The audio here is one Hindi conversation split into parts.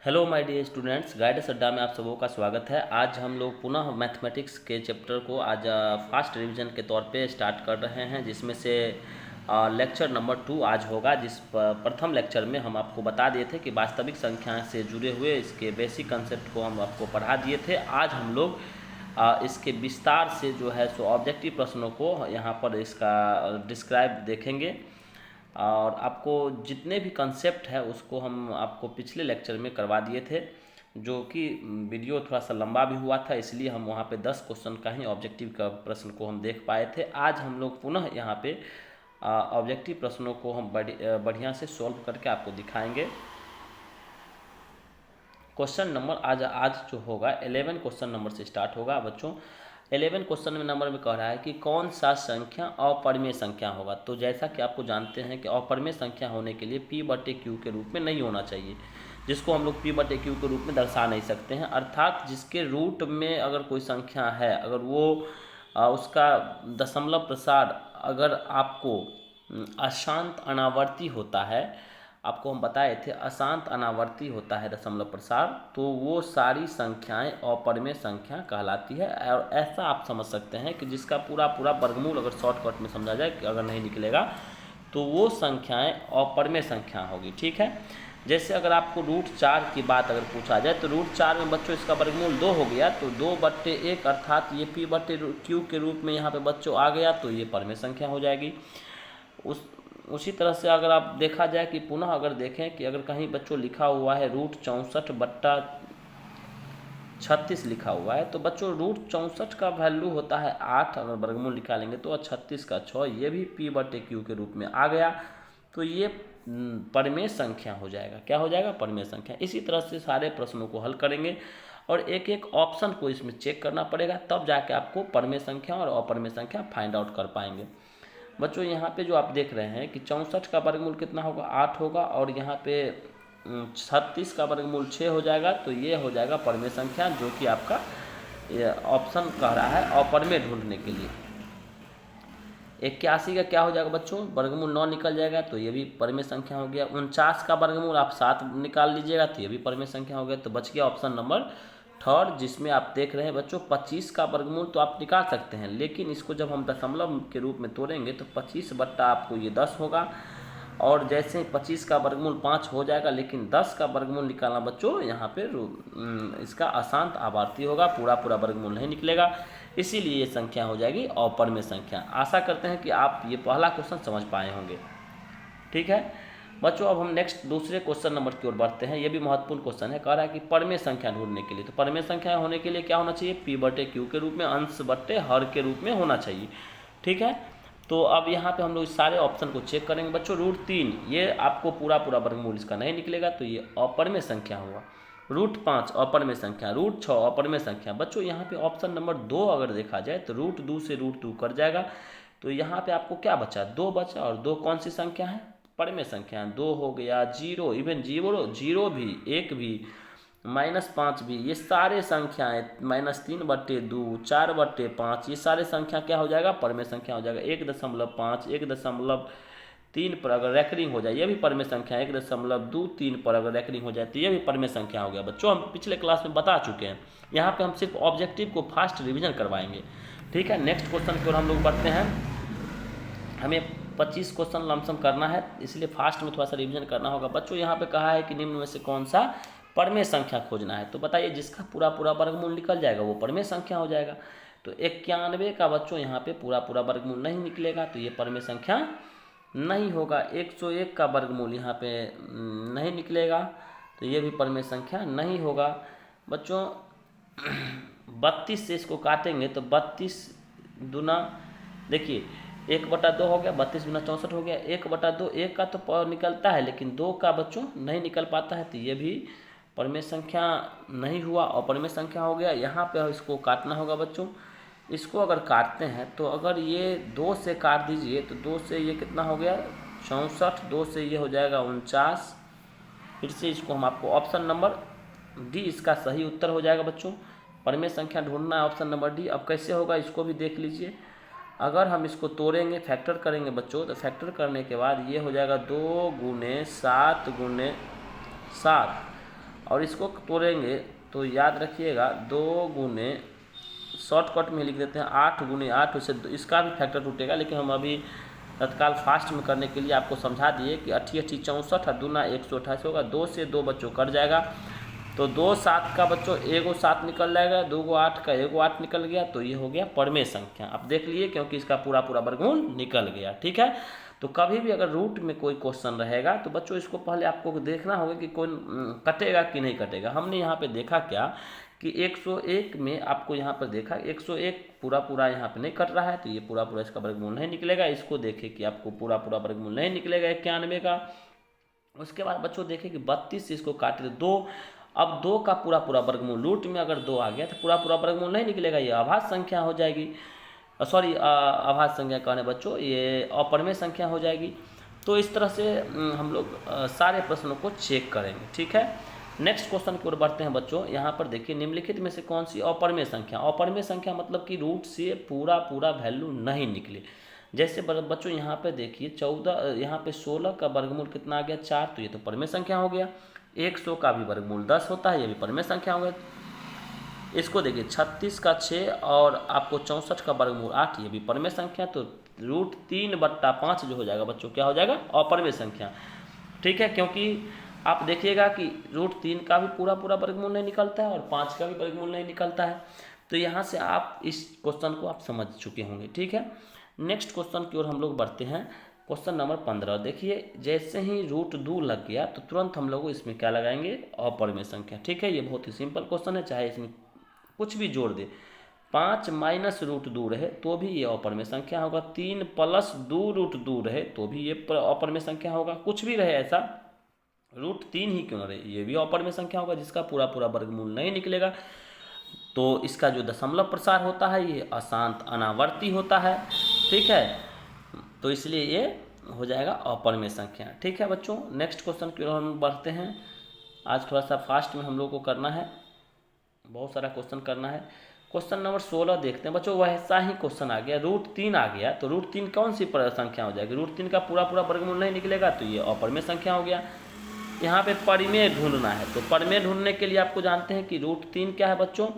Hello my dear students, guidance Adda में आप सबों का स्वागत है। आज हम लोग पुनः मैथमेटिक्स के चैप्टर को आज फास्ट रिवीजन के तौर पे स्टार्ट कर रहे हैं, जिसमें से लेक्चर नंबर 2 आज होगा। प्रथम लेक्चर में हम आपको बता दिए थे कि वास्तविक संख्या से जुड़े हुए इसके बेसिक कंसेप्ट को हम आपको पढ़ा दिए थे। आज हम लोग इसके विस्तार से जो है सो ऑब्जेक्टिव प्रश्नों को यहाँ पर इसका डिस्क्राइब देखेंगे और आपको जितने भी कंसेप्ट है उसको हम आपको पिछले लेक्चर में करवा दिए थे, जो कि वीडियो थोड़ा सा लंबा भी हुआ था, इसलिए हम वहाँ पे 10 क्वेश्चन का ही ऑब्जेक्टिव का प्रश्न को हम देख पाए थे। आज हम लोग पुनः यहाँ पे ऑब्जेक्टिव प्रश्नों को हम बढ़िया से सॉल्व करके आपको दिखाएंगे। क्वेश्चन नंबर आज जो होगा 11 क्वेश्चन नंबर से स्टार्ट होगा बच्चों। 11 क्वेश्चन नंबर में कह रहा है कि कौन सा संख्या अपरिमेय संख्या होगा। तो जैसा कि आपको जानते हैं कि अपरिमेय संख्या होने के लिए p/q के रूप में नहीं होना चाहिए, जिसको हम लोग p/q के रूप में दर्शा नहीं सकते हैं। अर्थात जिसके रूट में अगर कोई संख्या है, अगर वो उसका दशमलव प्रसार अगर आपको अशांत अनावर्ती होता है, आपको हम बताए थे अशांत अनावर्ती होता है दशमलव प्रसार, तो वो सारी संख्याएं अपरिमेय संख्या कहलाती है। और ऐसा आप समझ सकते हैं कि जिसका पूरा वर्गमूल अगर शॉर्टकट में समझा जाए कि अगर नहीं निकलेगा तो वो संख्याएं अपरिमेय संख्या होगी। ठीक है, जैसे अगर आपको √4 की बात अगर पूछा जाए तो √4 में बच्चों इसका वर्गमूल 2 हो गया, तो 2/1 अर्थात ये p/q के रूप में यहाँ पे बच्चों आ गया, तो ये परिमेय संख्या हो जाएगी। उसी तरह से अगर आप देखा जाए कि पुनः अगर देखें कि अगर कहीं बच्चों लिखा हुआ है √64/36 लिखा हुआ है, तो बच्चों √64 का वैल्यू होता है 8, अगर वर्गमूल निकालेंगे तो 36 का 6, ये भी p/q के रूप में आ गया, तो ये परिमेय संख्या हो जाएगा। क्या हो जाएगा? परिमेय संख्या। इसी तरह से सारे प्रश्नों को हल करेंगे और एक एक ऑप्शन को इसमें चेक करना पड़ेगा, तब जाके आपको परिमेय संख्या और अपरिमेय संख्या फाइंड आउट कर पाएंगे। बच्चों यहाँ पे जो आप देख रहे हैं कि 64 का वर्गमूल कितना होगा? 8 होगा, और यहाँ पे 36 का वर्गमूल 6 हो जाएगा, तो ये हो जाएगा परिमेय संख्या, जो कि आपका ऑप्शन कह रहा है अपरिमेय ढूंढने के लिए। 81 का क्या हो जाएगा बच्चों? वर्गमूल 9 निकल जाएगा, तो ये भी परिमेय संख्या हो गया। 49 का वर्गमूल आप 7 निकाल लीजिएगा, तो ये भी परिमेय संख्या हो गया। तो बच गया ऑप्शन नंबर 3, जिसमें आप देख रहे हैं बच्चों 25 का वर्गमूल तो आप निकाल सकते हैं, लेकिन इसको जब हम दशमलव के रूप में तोड़ेंगे तो 25 बट्टा आपको ये 10 होगा, और जैसे ही 25 का वर्गमूल 5 हो जाएगा, लेकिन 10 का वर्गमूल निकालना बच्चों यहाँ पे इसका अशांत आवर्ती होगा, पूरा वर्गमूल नहीं निकलेगा, इसीलिए ये संख्या हो जाएगी अपरिमेय संख्या। आशा करते हैं कि आप ये पहला क्वेश्चन समझ पाए होंगे। ठीक है बच्चों, अब हम नेक्स्ट दूसरे क्वेश्चन नंबर की ओर बढ़ते हैं। ये भी महत्वपूर्ण क्वेश्चन है। कह रहा है कि परिमेय संख्या ढूंढने के लिए, तो परिमेय संख्या होने के लिए क्या होना चाहिए? p/q के रूप में, अंश बट्टे हर के रूप में होना चाहिए। ठीक है, तो अब यहाँ पे हम लोग सारे ऑप्शन को चेक करेंगे बच्चों। √3 ये आपको पूरा वर्गमूल इसका नहीं निकलेगा, तो ये अपरिमेय संख्या होगा। √5 अपरिमेय संख्या, √6 अपरिमेय संख्या। बच्चों यहाँ पे ऑप्शन नंबर 2 अगर देखा जाए तो √2 से √2 कट जाएगा, तो यहाँ पे आपको क्या बचा? 2 बचा, और 2 कौन सी संख्या है? परिमेय संख्या। 2 हो गया, 0, इवन 0 भी, 1 भी, -5 भी, ये सारे संख्याएं -3/2, 4/5, ये सारे संख्या क्या हो जाएगा? परिमेय संख्या हो जाएगा। 1.5, 1.3 पर अगर रैकरिंग हो जाए, ये भी परिमेय संख्या। 1.23 पर अगर रैकरिंग हो जाए तो ये भी परिमेय संख्या हो गया। बच्चों हम पिछले क्लास में बता चुके हैं, यहाँ पे हम सिर्फ ऑब्जेक्टिव को फास्ट रिविजन करवाएंगे। ठीक है, नेक्स्ट क्वेश्चन की ओर हम लोग बढ़ते हैं। हमें 25 क्वेश्चन लमसम करना है, इसलिए फास्ट में थोड़ा सा रिवीजन करना होगा। बच्चों यहाँ पे कहा है कि निम्न में से कौन सा परिमेय संख्या खोजना है, तो बताइए जिसका पूरा वर्गमूल निकल जाएगा वो परिमेय संख्या हो जाएगा। तो 91 का बच्चों यहाँ पे पूरा वर्गमूल नहीं निकलेगा, तो ये परिमेय संख्या नहीं होगा। 101 का वर्गमूल यहाँ पे नहीं निकलेगा, तो ये भी परिमेय संख्या नहीं होगा। बच्चों 32 से इसको काटेंगे तो 32 दूना, देखिए 1/2 हो गया, 32 गुना 64 हो गया। 1/2 1 का तो निकलता है, लेकिन 2 का बच्चों नहीं निकल पाता है, तो ये भी परिमेय संख्या नहीं हुआ, अपरिमेय संख्या हो गया। यहाँ पे इसको काटना होगा बच्चों। इसको अगर काटते हैं तो अगर ये 2 से काट दीजिए तो 2 से ये कितना हो गया? 64, 2 से ये हो जाएगा 49। फिर से इसको हम आपको ऑप्शन नंबर डी इसका सही उत्तर हो जाएगा बच्चों। परिमेय संख्या ढूंढना है, ऑप्शन नंबर डी। अब कैसे होगा इसको भी देख लीजिए। अगर हम इसको तोड़ेंगे, फैक्टर करेंगे बच्चों, तो फैक्टर करने के बाद ये हो जाएगा 2 × 7 × 7, और इसको तोड़ेंगे तो याद रखिएगा 2 गुने, शॉर्टकट में लिख देते हैं 8 गुने 8, उससे इसका भी फैक्टर टूटेगा, लेकिन हम अभी तत्काल फास्ट में करने के लिए आपको समझा दिए कि 88 64 और दूना 128 होगा। 2 से 2 बच्चों कट जाएगा, तो 2 7 का बच्चों एगो 7 निकल जाएगा, 2 गो 8 का एगो 8 निकल गया, तो ये हो गया परमेय संख्या। आप देख लिए क्योंकि इसका पूरा पूरा वर्गमूल निकल गया। ठीक है, तो कभी भी अगर रूट में कोई क्वेश्चन रहेगा तो बच्चों इसको पहले आपको देखना होगा कि कोई कटेगा कि नहीं कटेगा। हमने यहाँ पे देखा क्या कि 101 में आपको यहाँ पर देखा 101 पूरा पूरा यहाँ पे नहीं कट रहा है, तो ये पूरा पूरा इसका वर्गमूल नहीं निकलेगा। इसको देखे कि आपको पूरा पूरा वर्गमूल नहीं निकलेगा 91 का। उसके बाद बच्चों देखे कि 32 से इसको काटे तो 2, अब 2 का पूरा पूरा वर्गमूल, रूट में अगर 2 आ गया तो पूरा पूरा वर्गमूल नहीं निकलेगा, ये अभाज्य संख्या हो जाएगी। सॉरी, अभाज्य संख्या कहने बच्चों, ये अपरिमेय संख्या हो जाएगी। तो इस तरह से हम लोग सारे प्रश्नों को चेक करेंगे। ठीक है, नेक्स्ट क्वेश्चन की ओर बढ़ते हैं बच्चों। यहाँ पर देखिए निम्नलिखित में से कौन सी अपरिमेय संख्या, अपरिमेय संख्या मतलब कि रूट से पूरा पूरा वैल्यू नहीं निकले। जैसे बच्चों यहाँ पे देखिए 14, यहाँ पे 16 का वर्गमूल कितना आ गया 4, तो ये तो परिमेय संख्या हो गया। 100 का भी वर्गमूल 10 होता है, ये भी परिमेय संख्या हो गया। इसको देखिए 36 का 6 और आपको 64 का वर्गमूल 8, ये भी परिमेय संख्या। तो रूट 3/5 जो हो जाएगा बच्चों क्या हो जाएगा, अपरिमेय संख्या। ठीक है, क्योंकि आप देखिएगा कि रूट 3 का भी पूरा पूरा वर्गमूल नहीं निकलता है और 5 का भी वर्गमूल नहीं निकलता है। तो यहाँ से आप इस क्वेश्चन को आप समझ चुके होंगे। ठीक है, नेक्स्ट क्वेश्चन की ओर हम लोग बढ़ते हैं। क्वेश्चन नंबर 15 देखिए, जैसे ही रूट 2 लग गया तो तुरंत हम लोग इसमें क्या लगाएंगे, अपरिमेय संख्या। ठीक है, ये बहुत ही सिंपल क्वेश्चन है, चाहे इसमें कुछ भी जोड़ दे, 5 माइनस रूट 2 रहे तो भी ये अपरिमेय संख्या होगा, 3 प्लस 2 रूट 2 रहे तो भी ये अपरिमेय संख्या होगा, कुछ भी रहे ऐसा, रूट 3 ही क्यों न रहे, ये भी अपरिमेय संख्या होगा जिसका पूरा पूरा वर्गमूल नहीं निकलेगा। तो इसका जो दशमलव प्रसार होता है ये अशांत अनावर्ती होता है। ठीक है, तो इसलिए ये हो जाएगा अपरिमेय संख्या। ठीक है बच्चों, नेक्स्ट क्वेश्चन की ओर हम बढ़ते हैं। आज थोड़ा सा फास्ट में हम लोग को करना है, बहुत सारा क्वेश्चन करना है। क्वेश्चन नंबर 16 देखते हैं बच्चों, वैसा ही क्वेश्चन आ गया, रूट 3 आ गया, तो रूट 3 कौन सी संख्या हो जाएगी, रूट 3 का पूरा पूरा वर्गमूल नहीं निकलेगा तो ये अपरिमेय संख्या हो गया। यहाँ पे परिमेय ढूंढना है, तो परिमेय ढूंढने के लिए आपको जानते हैं कि रूट 3 क्या है बच्चों,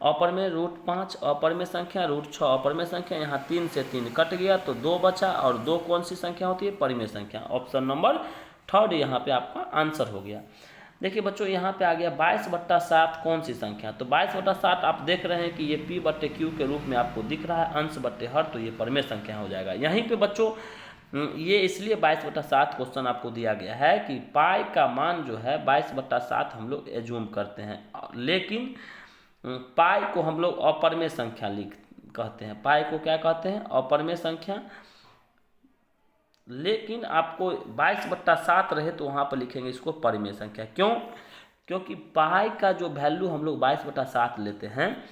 अपरिमेय, रूट 5 अपरिमेय संख्या, रूट 6 अपरिमेय संख्या। यहाँ 3 से 3 कट गया तो 2 बचा, और 2 कौन सी संख्या होती है, परिमेय संख्या। ऑप्शन नंबर 3 यहाँ पे आपका आंसर हो गया। देखिए बच्चों यहाँ पे आ गया 22/7 कौन सी संख्या, तो 22/7 आप देख रहे हैं कि ये P/Q के रूप में आपको दिख रहा है, अंश बट्टे हर, तो ये परिमेय संख्या हो जाएगा। यहीं पे बच्चों ये इसलिए 22/7 क्वेश्चन आपको दिया गया है कि पाई का मान जो है 22/7 हम लोग एज्यूम करते हैं, लेकिन पाई को हम लोग अपरिमेय संख्या कहते हैं। पाई को क्या कहते हैं, अपरिमेय संख्या। लेकिन आपको 22/7 रहे तो वहाँ पर लिखेंगे इसको परिमेय संख्या। क्यों, क्योंकि पाई का जो वैल्यू हम लोग 22/7 लेते हैं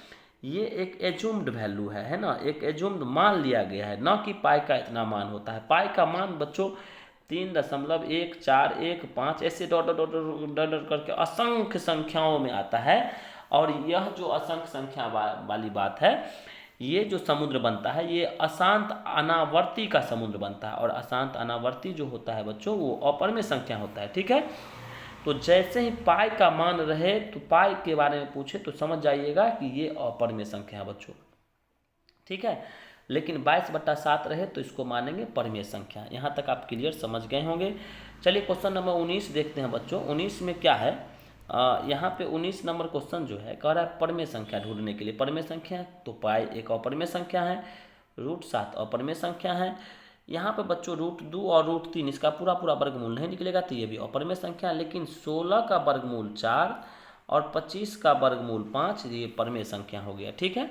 ये एक एज्यूम्ड वैल्यू है ना, एक एज्यूम्ड मान लिया गया है, ना कि पाई का इतना मान होता है। पाई का मान बच्चों 3.14115 ऐसे डॉट करके असंख्य संख्याओं में आता है। और यह जो असंख्य संख्या वाली बात है, ये जो समुद्र बनता है ये अशांत अनावर्ती का समुद्र बनता है, और अशांत अनावर्ती जो होता है बच्चों वो अपरिमेय संख्या होता है। ठीक है, तो जैसे ही पाई का मान रहे तो पाई के बारे में पूछे तो समझ जाइएगा कि ये अपरिमेय संख्या है बच्चों। ठीक है, लेकिन 22/7 रहे तो इसको मानेंगे परिमेय संख्या। यहाँ तक आप क्लियर समझ गए होंगे। चलिए क्वेश्चन नंबर 19 देखते हैं बच्चों। 19 में क्या है, यहाँ पे 19 नंबर क्वेश्चन जो है कह रहा है परिमेय संख्या ढूंढने के लिए। परिमेय संख्या तो पाई एक अपरिमेय संख्या है, रूट 7 अपरिमेय संख्या है। यहाँ पे बच्चों रूट 2 और रूट 3 इसका पूरा पूरा वर्गमूल नहीं निकलेगा तो ये भी अपरिमेय संख्या। लेकिन 16 का वर्गमूल 4 और 25 का वर्गमूल 5 ये परिमेय संख्या हो गया। ठीक है,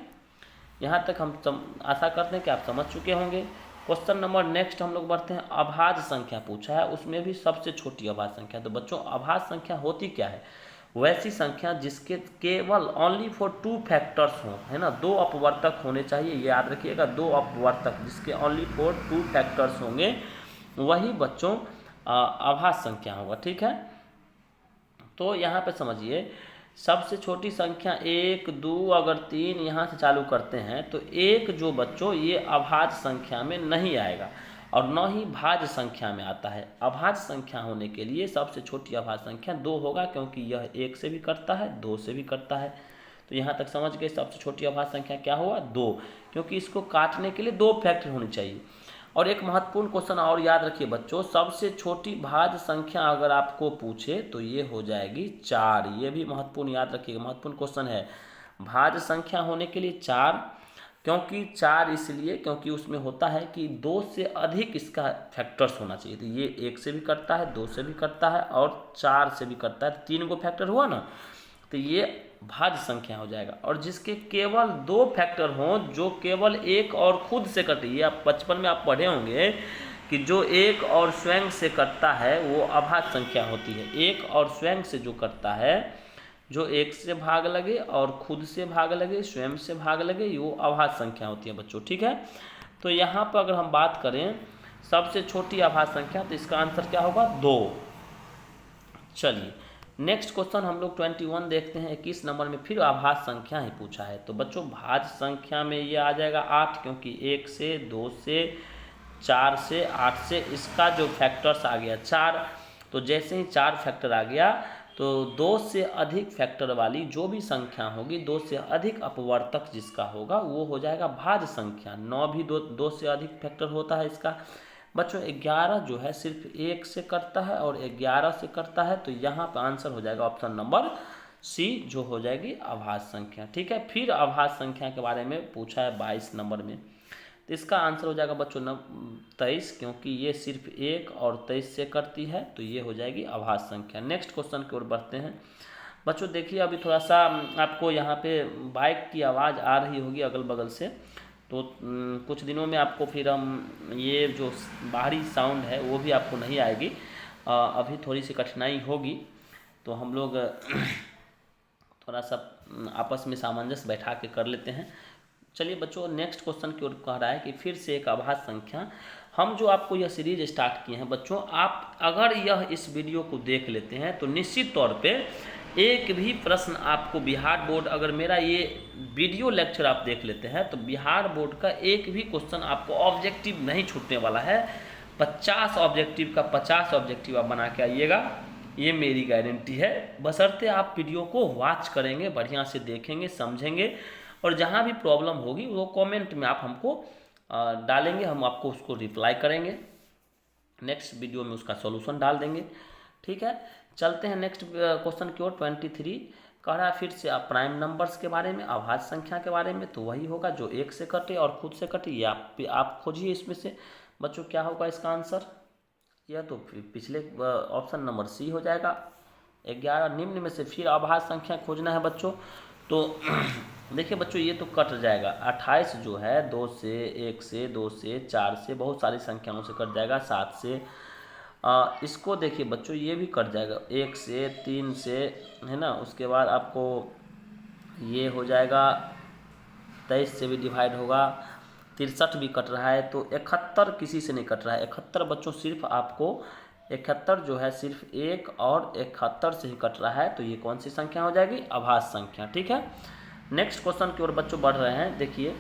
यहाँ तक हम आशा करते हैं कि आप समझ चुके होंगे। क्वेश्चन नंबर नेक्स्ट हम लोग बढ़ते हैं। अभाज्य संख्या पूछा है, उसमें भी सबसे छोटी अभाज्य संख्या। तो बच्चों अभाज्य संख्या होती क्या है, वैसी संख्या जिसके केवल ओनली फॉर 2 फैक्टर्स हों, है ना, 2 अपवर्तक होने चाहिए, ये याद रखिएगा, 2 अपवर्तक जिसके ओनली फॉर 2 फैक्टर्स होंगे वही बच्चों अभाज्य संख्या होगा। ठीक है, तो यहाँ पे समझिए सबसे छोटी संख्या 1 2 अगर 3 यहाँ से चालू करते हैं तो 1 जो बच्चों ये अभाज्य संख्या में नहीं आएगा, और न ही भाज्य संख्या में आता है। अभाज्य संख्या होने के लिए सबसे छोटी अभाज्य संख्या 2 होगा, क्योंकि यह 1 से भी कटता है, 2 से भी कटता है। तो यहाँ तक समझ गए, सबसे छोटी अभाज्य संख्या क्या हुआ? 2, क्योंकि इसको काटने के लिए 2 फैक्टर होनी चाहिए। और एक महत्वपूर्ण क्वेश्चन और याद रखिए बच्चों, सबसे छोटी भाज्य संख्या अगर आपको पूछे तो ये हो जाएगी 4। ये भी महत्वपूर्ण याद रखिएगा, महत्वपूर्ण क्वेश्चन है। भाज्य संख्या होने के लिए 4, क्योंकि 4 इसलिए क्योंकि उसमें होता है कि 2 से अधिक इसका फैक्टर्स होना चाहिए। तो ये 1 से भी कटता है, 2 से भी कटता है और 4 से भी कटता है। 3 गो फैक्टर हुआ ना, तो ये भाज्य संख्या हो जाएगा। और जिसके केवल 2 फैक्टर हों, जो केवल 1 और खुद से कटे, ये आप बचपन में आप पढ़े होंगे कि जो 1 और स्वयं से कटता है वो अभाज्य संख्या होती है। 1 और स्वयं से जो कटता है, जो 1 से भाग लगे और खुद से भाग लगे, स्वयं से भाग लगे, वो अभाज्य संख्या होती है बच्चों, ठीक है। तो यहाँ पर अगर हम बात करें सबसे छोटी अभाज्य संख्या, तो इसका आंसर क्या होगा? 2। चलिए नेक्स्ट क्वेश्चन हम लोग 21 देखते हैं। 21 नंबर में फिर अभाज्य संख्या ही पूछा है। तो बच्चों भाज्य संख्या में ये आ जाएगा 8, क्योंकि 1 से, 2 से, 4 से, 8 से इसका जो फैक्टर्स आ गया 4। तो जैसे ही 4 फैक्टर आ गया, तो 2 से अधिक फैक्टर वाली जो भी संख्या होगी, 2 से अधिक अपवर्तक जिसका होगा वो हो जाएगा भाज्य संख्या। 9 भी 2 से अधिक फैक्टर होता है इसका। बच्चों 11 जो है सिर्फ 1 से कटता है और 11 से कटता है। तो यहाँ पर आंसर हो जाएगा ऑप्शन नंबर सी, जो हो जाएगी अभाज्य संख्या, ठीक है। फिर अभाज्य संख्या के बारे में पूछा है 22 नंबर में। तो इसका आंसर हो जाएगा बच्चों 23, क्योंकि ये सिर्फ 1 और 23 से करती है। तो ये हो जाएगी अभाज्य संख्या। नेक्स्ट क्वेश्चन की ओर बढ़ते हैं बच्चों। देखिए अभी थोड़ा सा आपको यहाँ पे बाइक की आवाज़ आ रही होगी अगल बगल से, तो कुछ दिनों में आपको फिर हम ये जो बाहरी साउंड है वो भी आपको नहीं आएगी। अभी थोड़ी सी कठिनाई होगी, तो हम लोग थोड़ा सा आपस में सामंजस्य बैठा के कर लेते हैं। चलिए बच्चों नेक्स्ट क्वेश्चन की ओर कह रहा है कि फिर से एक अभाज्य संख्या। हम जो आपको यह सीरीज स्टार्ट किए हैं बच्चों, आप अगर यह इस वीडियो को देख लेते हैं तो निश्चित तौर पे एक भी प्रश्न आपको बिहार बोर्ड, अगर मेरा ये वीडियो लेक्चर आप देख लेते हैं तो बिहार बोर्ड का एक भी क्वेश्चन आपको ऑब्जेक्टिव नहीं छूटने वाला है। 50 ऑब्जेक्टिव का 50 ऑब्जेक्टिव आप बना के आइएगा, ये मेरी गारंटी है। बशर्ते आप वीडियो को वॉच करेंगे, बढ़िया से देखेंगे, समझेंगे, और जहाँ भी प्रॉब्लम होगी वो कमेंट में आप हमको डालेंगे, हम आपको उसको रिप्लाई करेंगे। नेक्स्ट वीडियो में उसका सॉल्यूशन डाल देंगे, ठीक है। चलते हैं नेक्स्ट क्वेश्चन की ओर। 23 कह रहा है फिर से आप प्राइम नंबर्स के बारे में, अभाज्य संख्या के बारे में। तो वही होगा जो 1 से कटे और खुद से कटे, ये आप खोजिए इसमें से बच्चों क्या होगा इसका आंसर। यह तो पिछले ऑप्शन नंबर सी हो जाएगा। 11 निम्न में से फिर अभाज्य संख्या खोजना है बच्चों। तो देखिए बच्चों ये तो कट जाएगा। 28 जो है 2 से, 1 से, 2 से, 4 से, बहुत सारी संख्याओं से कट जाएगा। 7 से, इसको देखिए बच्चों ये भी कट जाएगा 1 से, 3 से, है ना। उसके बाद आपको ये हो जाएगा 23 से भी डिवाइड होगा। 63 भी कट रहा है। तो 71 किसी से नहीं कट रहा है। 71 बच्चों सिर्फ आपको 71 जो है सिर्फ 1 और 71 से ही कट रहा है। तो ये कौन सी संख्या हो जाएगी? अभाज्य संख्या, ठीक है। नेक्स्ट क्वेश्चन की ओर बच्चों बढ़ रहे हैं। देखिए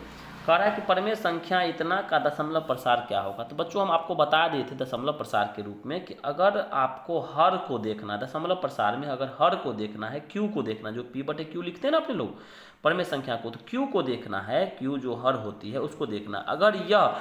कह रहा है कि परमेय संख्या इतना का दशमलव प्रसार क्या होगा। तो बच्चों हम आपको बता दिए थे दशमलव प्रसार के रूप में कि अगर आपको हर को देखना, दशमलव प्रसार में अगर हर को देखना है, क्यू को देखना, जो p/q लिखते हैं ना अपने लोग परमेय संख्या को, तो क्यू को देखना है, क्यू जो हर होती है उसको देखना। अगर यह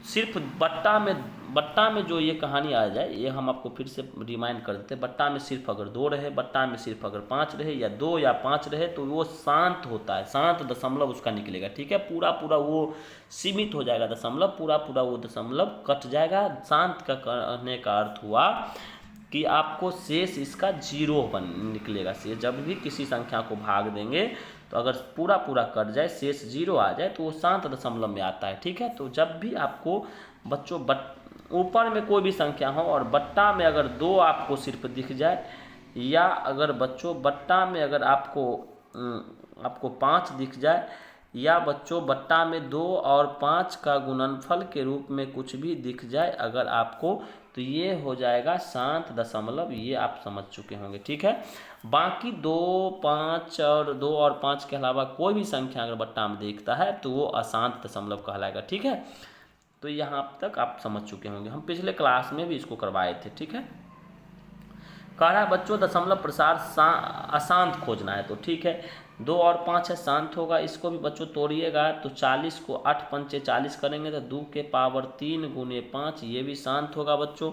सिर्फ बट्टा में जो ये कहानी आ जाए, ये हम आपको फिर से रिमाइंड कर देते हैं। बट्टा में सिर्फ अगर 2 रहे, बट्टा में सिर्फ अगर 5 रहे, या 2 या 5 रहे, तो वो शांत होता है, शांत दशमलव उसका निकलेगा, ठीक है। पूरा वो सीमित हो जाएगा दशमलव, पूरा वो दशमलव कट जाएगा। शांत का कहने का अर्थ हुआ कि आपको शेष इसका 0 निकलेगा। शेष जब भी किसी संख्या को भाग देंगे तो अगर पूरा कट जाए, शेष 0 आ जाए, तो वो शांत दशमलव में आता है, ठीक है। तो जब भी आपको बच्चों ऊपर में कोई भी संख्या हो और बट्टा में अगर 2 आपको सिर्फ दिख जाए, या अगर बच्चों बट्टा में अगर आपको 5 दिख जाए, या बच्चों बट्टा में 2 और 5 का गुणनफल के रूप में कुछ भी दिख जाए अगर आपको, तो ये हो जाएगा शांत दशमलव। ये आप समझ चुके होंगे, ठीक है। बाकी 2, 5 और 2 और 5 के अलावा कोई भी संख्या अगर बट्टा में दिखता है तो वो अशांत दशमलव कहलाएगा, ठीक है। तो यहाँ तक आप समझ चुके होंगे, हम पिछले क्लास में भी इसको करवाए थे। ठीक है, कह रहा है बच्चों दशमलव प्रसार अशांत खोजना है, तो ठीक है 2 और 5 है, शांत होगा। इसको भी बच्चों तोड़िएगा तो 40 को 8 पंचे 40 करेंगे तो 2 के पावर 3 गुने 5, ये भी शांत होगा बच्चों।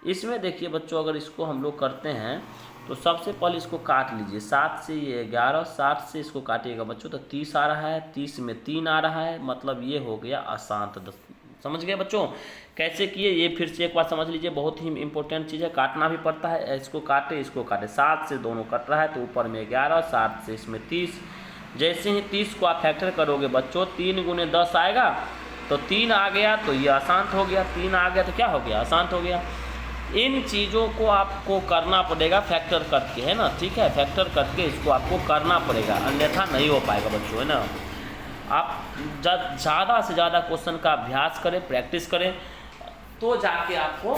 इसमें देखिए बच्चों, अगर इसको हम लोग करते हैं तो सबसे पहले इसको काट लीजिए, 7 से ये 11, 60 से इसको काटिएगा बच्चों तो 30 आ रहा है, 30 में 3 आ रहा है, मतलब ये हो गया अशांत। समझ गए बच्चों कैसे किए, ये फिर से एक बार समझ लीजिए, बहुत ही इंपॉर्टेंट चीज़ है, काटना भी पड़ता है। इसको काटे, इसको काटे, 7 से दोनों कट रहा है तो ऊपर में 11, 7 से इसमें 30। जैसे ही 30 को आप फैक्टर करोगे बच्चों, 3 गुने 10 आएगा तो 3 आ गया तो ये अशांत हो गया, 3 आ गया तो क्या हो गया, अशांत हो गया। इन चीज़ों को आपको करना पड़ेगा फैक्टर करके, है ना। ठीक है, फैक्टर करके इसको आपको करना पड़ेगा, अन्यथा नहीं हो पाएगा बच्चों, है ना। आप ज़्यादा से ज़्यादा क्वेश्चन का अभ्यास करें, प्रैक्टिस करें, तो जाके आपको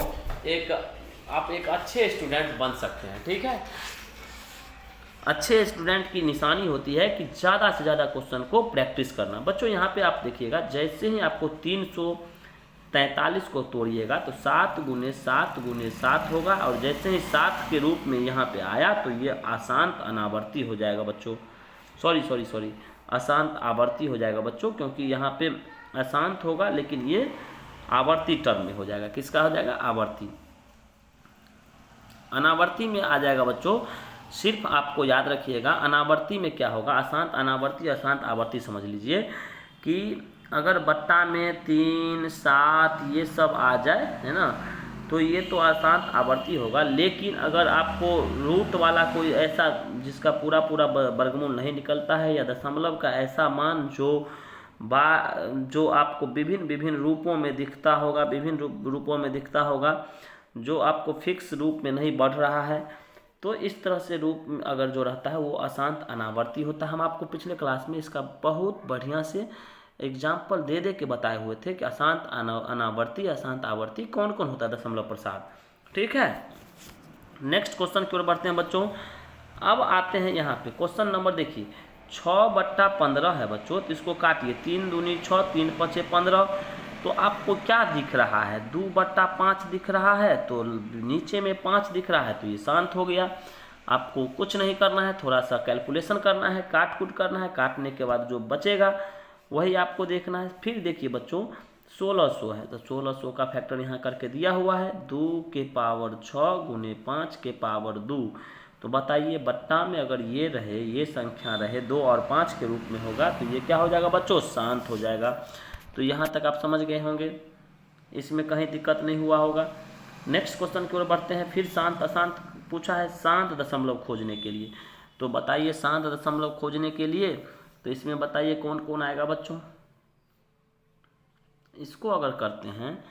आप एक अच्छे स्टूडेंट बन सकते हैं। ठीक है, अच्छे स्टूडेंट की निशानी होती है कि ज़्यादा से ज़्यादा क्वेश्चन को प्रैक्टिस करना। बच्चों यहाँ पे आप देखिएगा, जैसे ही आपको 343 को तोड़िएगा तो 7 गुने 7 गुने 7 होगा, और जैसे ही 7 के रूप में यहाँ पे आया तो ये अशांत अनावर्ती हो जाएगा बच्चों। सॉरी अशांत आवर्ती हो जाएगा बच्चों, क्योंकि यहाँ पे अशांत होगा लेकिन ये आवर्ती टर्म में हो जाएगा। किसका हो जाएगा, आवर्ती। अनावर्ती में आ जाएगा बच्चों। सिर्फ आपको याद रखिएगा, अनावर्ती में क्या होगा, अशांत अनावर्ती अशांत आवर्ती समझ लीजिए कि अगर बट्टा में 3 7 ये सब आ जाए, है ना, तो ये तो अशांत आवर्ती होगा। लेकिन अगर आपको रूट वाला कोई ऐसा जिसका पूरा वर्गमूल नहीं निकलता है, या दशमलव का ऐसा मान जो आपको विभिन्न रूपों में दिखता होगा, विभिन्न रूपों में दिखता होगा, जो आपको फिक्स रूप में नहीं बढ़ रहा है, तो इस तरह से रूप अगर जो रहता है वो अशांत अनावर्ती होता है। हम आपको पिछले क्लास में इसका बहुत बढ़िया से एग्जाम्पल दे के बताए हुए थे कि अशांत अनावर्ती अशांत आवर्ती कौन कौन होता है दशमलव प्रसार। ठीक है, नेक्स्ट क्वेश्चन की ओर बढ़ते हैं बच्चों। अब आते हैं यहाँ पे क्वेश्चन नंबर, देखिए 6/15 है बच्चों, तो इसको काटिए, 3 दूनी 6, 3 5 15, तो आपको क्या दिख रहा है, 2/5 दिख रहा है, तो नीचे में 5 दिख रहा है, तो ये शांत हो गया। आपको कुछ नहीं करना है, थोड़ा सा कैलकुलेशन करना है, काट कूट करना है, काटने के बाद जो बचेगा वही आपको देखना है। फिर देखिए बच्चों 1600 है, तो 1600 का फैक्टर यहाँ करके दिया हुआ है, 2 के पावर 6 गुने 5 के पावर 2। तो बताइए बट्टा में अगर ये रहे, ये संख्या रहे 2 और 5 के रूप में होगा, तो ये क्या हो जाएगा बच्चों, शांत हो जाएगा। तो यहाँ तक आप समझ गए होंगे, इसमें कहीं दिक्कत नहीं हुआ होगा। नेक्स्ट क्वेश्चन की ओर बढ़ते हैं। फिर शांत अशांत पूछा है, शांत दशमलव खोजने के लिए। तो बताइए शांत दशमलव खोजने के लिए, तो इसमें बताइए कौन कौन आएगा बच्चों। इसको अगर करते हैं,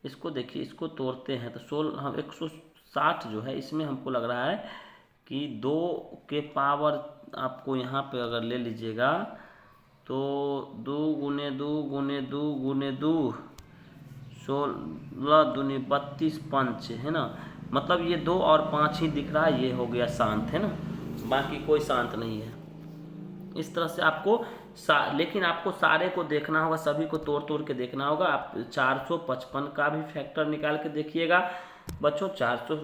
इसको देखिए, इसको तोड़ते हैं तो 160 जो है, इसमें हमको लग रहा है कि 2 के पावर आपको यहाँ पे अगर ले लीजिएगा तो 2 गुने 2 गुने 2 गुने 2, 16 दूनी 32 पंच, है ना, मतलब ये 2 और 5 ही दिख रहा है, ये हो गया शांत, है ना, बाकी कोई शांत नहीं है। इस तरह से आपको लेकिन आपको सारे को देखना होगा, सभी को तोड़ के देखना होगा। आप 455 का भी फैक्टर निकाल के देखिएगा बच्चों, 400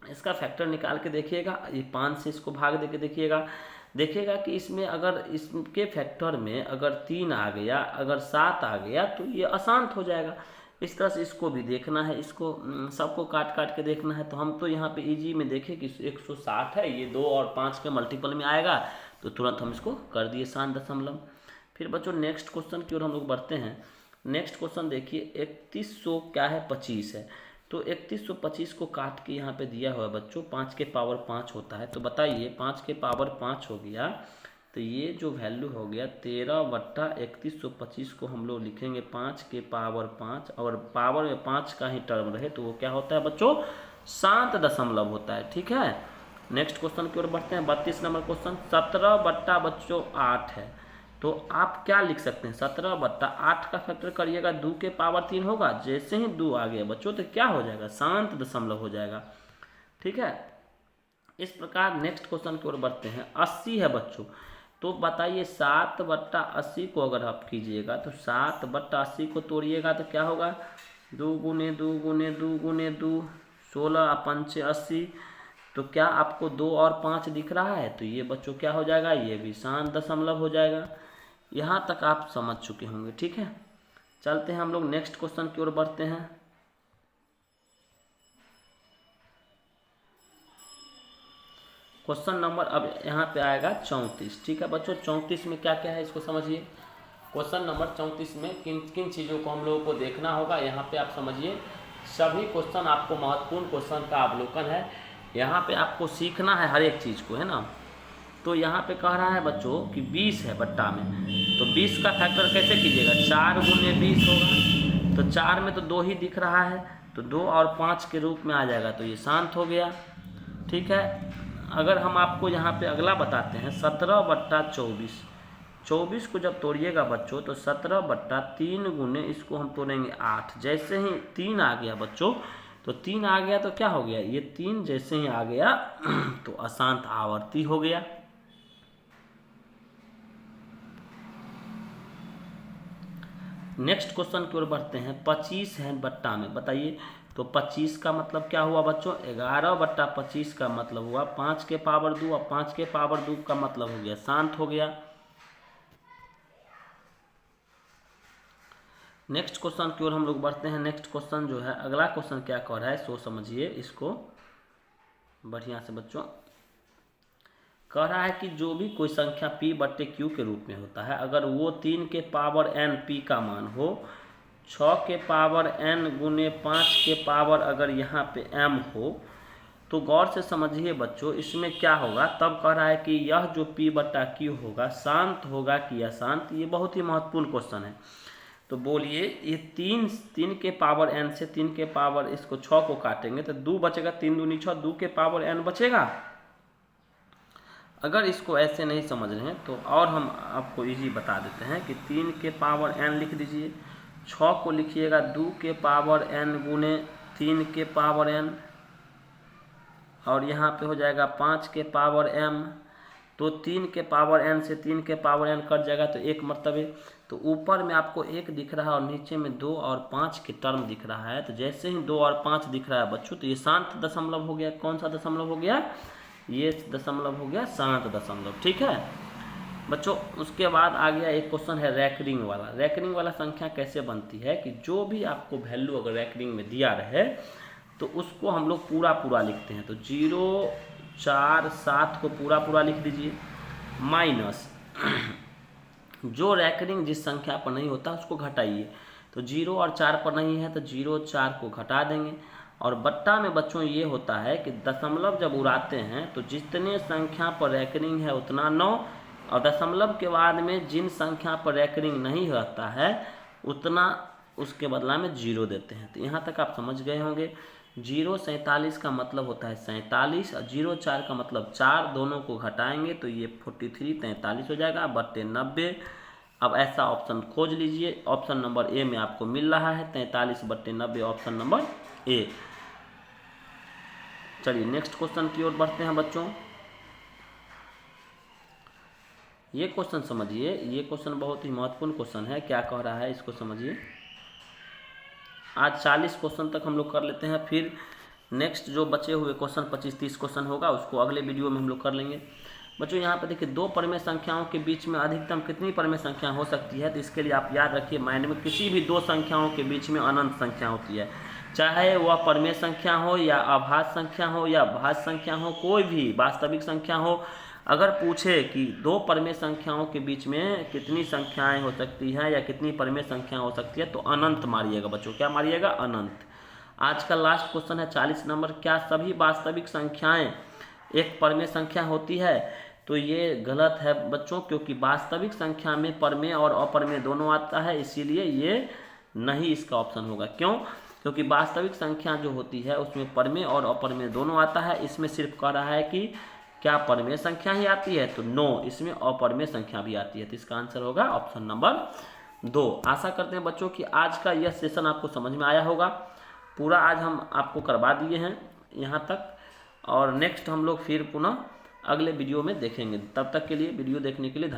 इसका फैक्टर निकाल के देखिएगा, ये 5 से इसको भाग दे के देखिएगा कि इसमें अगर इसके फैक्टर में अगर 3 आ गया, अगर 7 आ गया, तो ये अशांत हो जाएगा। इस तरह से इसको भी देखना है, इसको सबको काट के देखना है। तो हम तो यहाँ पे इजी में देखें कि 160 है, ये 2 और 5 के मल्टीपल में आएगा, तो तुरंत हम इसको कर दिए शांत दशमलव। फिर बच्चों नेक्स्ट क्वेश्चन की ओर हम लोग बढ़ते हैं। नेक्स्ट क्वेश्चन देखिए, 3100 क्या है, 25 है, तो 3125 को काट के यहाँ पे दिया हुआ है बच्चों, 5 के पावर 5 होता है। तो बताइए 5 के पावर 5 हो गया, तो ये जो वैल्यू हो गया 13/3125 को हम लोग लिखेंगे 5 के पावर 5, और पावर में 5 का ही टर्म रहे तो वो क्या होता है बच्चों, शांत दशमलव होता है। ठीक है, नेक्स्ट क्वेश्चन की ओर बढ़ते हैं। 32 नंबर क्वेश्चन, 17/8 है, तो आप क्या लिख सकते हैं, 17/8 का फैक्टर करिएगा, 2 के पावर 3 होगा, जैसे ही 2 आ गया बच्चों तो क्या हो जाएगा, शांत दशमलव हो जाएगा। ठीक है, इस प्रकार नेक्स्ट क्वेश्चन की ओर बढ़ते हैं। 80 है बच्चों, तो बताइए 7/80 को अगर आप कीजिएगा तो 7/80 को तोड़िएगा तो क्या होगा, 2 गुने 2 गुने 2 गुने 2, 16 पंचे 80। तो क्या आपको 2 और 5 दिख रहा है, तो ये बच्चों क्या हो जाएगा, ये भी शांत दशमलव हो जाएगा। यहाँ तक आप समझ चुके होंगे, ठीक है। चलते हैं हम लोग नेक्स्ट क्वेश्चन की ओर बढ़ते हैं। क्वेश्चन नंबर अब यहाँ पे आएगा 34, ठीक है बच्चों। 34 में क्या क्या है इसको समझिए। क्वेश्चन नंबर 34 में किन किन चीज़ों को हम लोगों को देखना होगा, यहाँ पे आप समझिए। सभी क्वेश्चन आपको महत्वपूर्ण क्वेश्चन का अवलोकन है, यहाँ पे आपको सीखना है हर एक चीज़ को, है ना। तो यहाँ पे कह रहा है बच्चों कि 20 है बट्टा में, तो 20 का फैक्टर कैसे कीजिएगा, 4 गुने 20 होगा। तो 4 में तो 2 ही दिख रहा है, तो 2 और 5 के रूप में आ जाएगा, तो ये शांत हो गया, ठीक है। अगर हम आपको यहाँ पे अगला बताते हैं 17/24, 24 को जब तोड़िएगा बच्चों तो 17/3 गुने इसको हम तोड़ेंगे 8। जैसे ही 3 आ गया बच्चों, तो 3 आ गया तो क्या हो गया, ये 3 जैसे ही आ गया तो अशांत आवर्ती हो गया। नेक्स्ट क्वेश्चन की ओर बढ़ते हैं। 25 है बट्टा में, बताइए। तो 25 का मतलब क्या हुआ बच्चों, 11/25 का मतलब हुआ 5 के पावर 2, और 5 के पावर 2 का मतलब हो गया शांत हो गया। नेक्स्ट क्वेश्चन की ओर हम लोग बढ़ते हैं। नेक्स्ट क्वेश्चन जो है, अगला क्वेश्चन क्या कह रहा है सो समझिए इसको बढ़िया से बच्चों। कह रहा है कि जो भी कोई संख्या p/q के रूप में होता है, अगर वो 3 के पावर n p का मान हो, 6 के पावर n गुने 5 के पावर अगर यहाँ पे m हो, तो गौर से समझिए बच्चों इसमें क्या होगा। तब कह रहा है कि यह जो p/q होगा शांत होगा कि अशांत। ये बहुत ही महत्वपूर्ण क्वेश्चन है। तो बोलिए, ये 3 के पावर n से 3 के पावर इसको 6 को काटेंगे तो 2 बचेगा, 3 दूनी 6, 2 के पावर n बचेगा। अगर इसको ऐसे नहीं समझ रहे हैं तो और हम आपको इजी बता देते हैं कि 3 के पावर n लिख दीजिए, 6 को लिखिएगा 2 के पावर n गुने 3 के पावर n, और यहाँ पे हो जाएगा 5 के पावर m। तो 3 के पावर n से 3 के पावर n कट जाएगा तो 1 मर्तबे। तो ऊपर में आपको 1 दिख रहा है और नीचे में 2 और 5 के टर्म दिख रहा है। तो जैसे ही 2 और 5 दिख रहा है बच्चों, तो ये शांत दशमलव हो गया। कौन सा दशमलव हो गया, ये दशमलव हो गया शांत दशमलव, ठीक है बच्चों। उसके बाद आ गया एक क्वेश्चन है रैकरिंग वाला। रैकरिंग वाला संख्या कैसे बनती है कि जो भी आपको वैल्यू अगर रैकरिंग में दिया रहे तो उसको हम लोग पूरा पूरा लिखते हैं। तो 0, 4, 7 को पूरा पूरा लिख दीजिए, माइनस जो रैकरिंग जिस संख्या पर नहीं होता उसको घटाइए। तो 0 और 4 पर नहीं है तो 0, 4 को घटा देंगे। और बट्टा में बच्चों ये होता है कि दशमलव जब उड़ाते हैं तो जितने संख्या पर रैकरिंग है उतना 9, और दशमलव के बाद में जिन संख्या पर रैकरिंग नहीं रहता है उतना उसके बदला में 0 देते हैं। तो यहाँ तक आप समझ गए होंगे। 0 47 का मतलब होता है 47, और 0 4 का मतलब 4, दोनों को घटाएंगे तो ये 43 43 हो जाएगा बट्टे 90। अब ऐसा ऑप्शन खोज लीजिए, ऑप्शन नंबर ए में आपको मिल रहा है 43/90, ऑप्शन नंबर ए। चलिए नेक्स्ट क्वेश्चन की ओर बढ़ते हैं बच्चों। ये क्वेश्चन समझिए, ये क्वेश्चन बहुत ही महत्वपूर्ण क्वेश्चन है। क्या कह रहा है इसको समझिए। आज 40 क्वेश्चन तक हम लोग कर लेते हैं, फिर नेक्स्ट जो बचे हुए क्वेश्चन 25-30 क्वेश्चन होगा उसको अगले वीडियो में हम लोग कर लेंगे। बच्चों यहाँ पे देखिए, 2 परमेय संख्याओं के बीच में अधिकतम कितनी परमेय संख्या हो सकती है। तो इसके लिए आप याद रखिए, माइंड में किसी भी 2 संख्याओं के बीच में अनंत संख्या होती है, चाहे वह परमेय संख्या हो या अभाज्य संख्या हो या भाज्य संख्या हो, कोई भी वास्तविक संख्या हो। अगर पूछे कि 2 परमेय संख्याओं के बीच में कितनी संख्याएं हो सकती हैं या कितनी परमेय संख्या हो सकती है, तो अनंत मारिएगा बच्चों। क्या मारिएगा, अनंत। आज का लास्ट क्वेश्चन है 40 नंबर। क्या सभी वास्तविक संख्याएं एक परमेय संख्या होती है। तो ये गलत है बच्चों, क्योंकि वास्तविक संख्या में परमेय और अपरमेय दोनों आता है, इसीलिए ये नहीं इसका ऑप्शन होगा। क्यों, क्योंकि वास्तविक संख्या जो होती है उसमें परमेय और अपरमेय दोनों आता है। इसमें सिर्फ कह रहा है कि क्या परमेय संख्या ही आती है, तो नो, इसमें अपरमेय संख्या भी आती है। तो इसका आंसर होगा ऑप्शन नंबर 2। आशा करते हैं बच्चों कि आज का यह सेशन आपको समझ में आया होगा। पूरा आज हम आपको करवा दिए हैं यहाँ तक, और नेक्स्ट हम लोग फिर पुनः अगले वीडियो में देखेंगे। तब तक के लिए वीडियो देखने के लिए धन्यवाद।